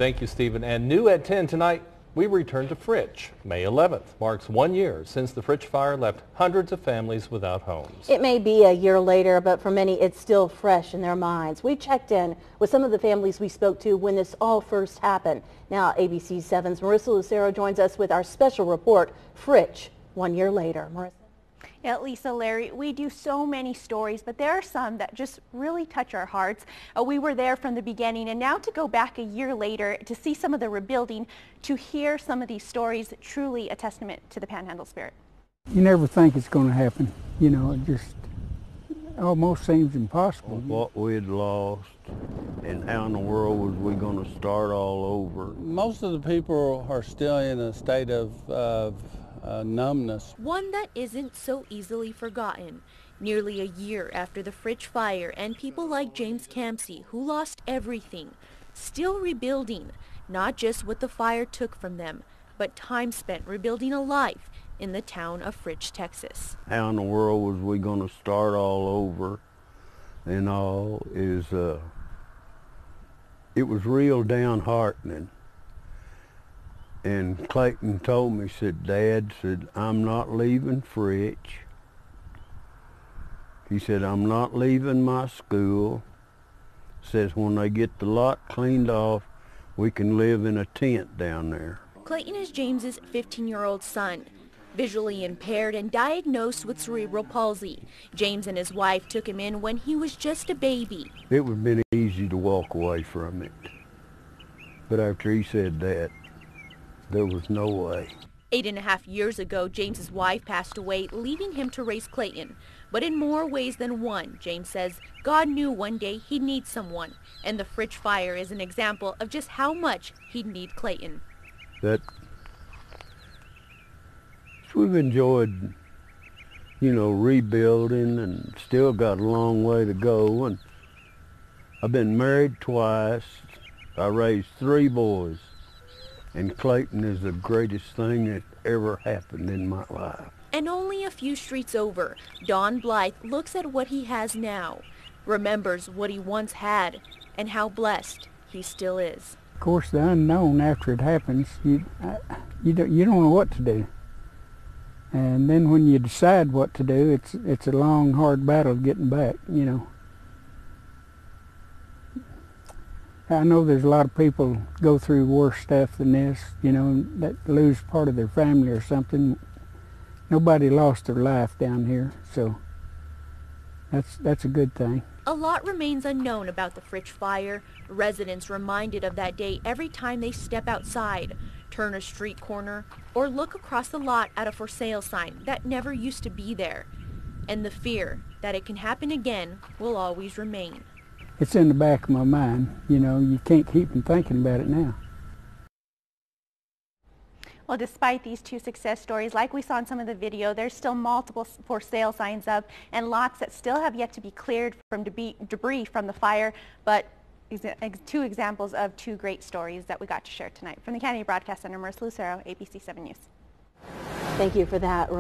Thank you, Stephen. And new at 10 tonight, we return to Fritch. May 11th marks 1 year since the Fritch Fire left hundreds of families without homes. It may be a year later, but for many it's still fresh in their minds. We checked in with some of the families we spoke to when this all first happened. Now ABC 7's Marissa Lucero joins us with our special report, Fritch, 1 year later. Marissa. Yeah, Lisa, Larry, we do so many stories, but there are some that just really touch our hearts. We were there from the beginning, and now to go back a year later to see some of the rebuilding, to hear some of these stories, truly a testament to the Panhandle spirit. You never think it's going to happen. You know, it just almost seems impossible. What we'd lost and how in the world was we going to start all over. Most of the people are still in a state of numbness. One that isn't so easily forgotten. Nearly a year after the Fritch Fire, and people like James Campsey, who lost everything, still rebuilding, not just what the fire took from them, but time spent rebuilding a life in the town of Fritch, Texas. How in the world was we going to start all over and all is, it was real downheartening. And Clayton told me, said, Dad, said, I'm not leaving Fritch. He said, I'm not leaving my school. Says, when they get the lot cleaned off, we can live in a tent down there. Clayton is James's 15-year-old son, visually impaired and diagnosed with cerebral palsy. James and his wife took him in when he was just a baby. It would have been easy to walk away from it. But after he said that, there was no way. 8.5 years ago, James's wife passed away, leaving him to raise Clayton. But in more ways than one, James says God knew one day he'd need someone. And the Fritch Fire is an example of just how much he'd need Clayton. That we've enjoyed, you know, rebuilding and still got a long way to go. And I've been married twice. I raised 3 boys. And Clayton is the greatest thing that ever happened in my life. And only a few streets over, Don Blythe looks at what he has now, remembers what he once had, and how blessed he still is. Of course, the unknown after it happens, you don't know what to do. And then when you decide what to do, it's a long, hard battle getting back, you know. I know there's a lot of people go through worse stuff than this, you know, that lose part of their family or something. Nobody lost their life down here, so that's a good thing. A lot remains unknown about the Fritch Fire. Residents reminded of that day every time they step outside, turn a street corner, or look across the lot at a for sale sign that never used to be there. And the fear that it can happen again will always remain. It's in the back of my mind, you know, you can't keep from thinking about it now. Well, despite these 2 success stories, like we saw in some of the video, there's still multiple for sale signs up and lots that still have yet to be cleared from debris from the fire, but 2 examples of 2 great stories that we got to share tonight. From the KVII Broadcast Center, Marissa Lucero, ABC 7 News. Thank you for that.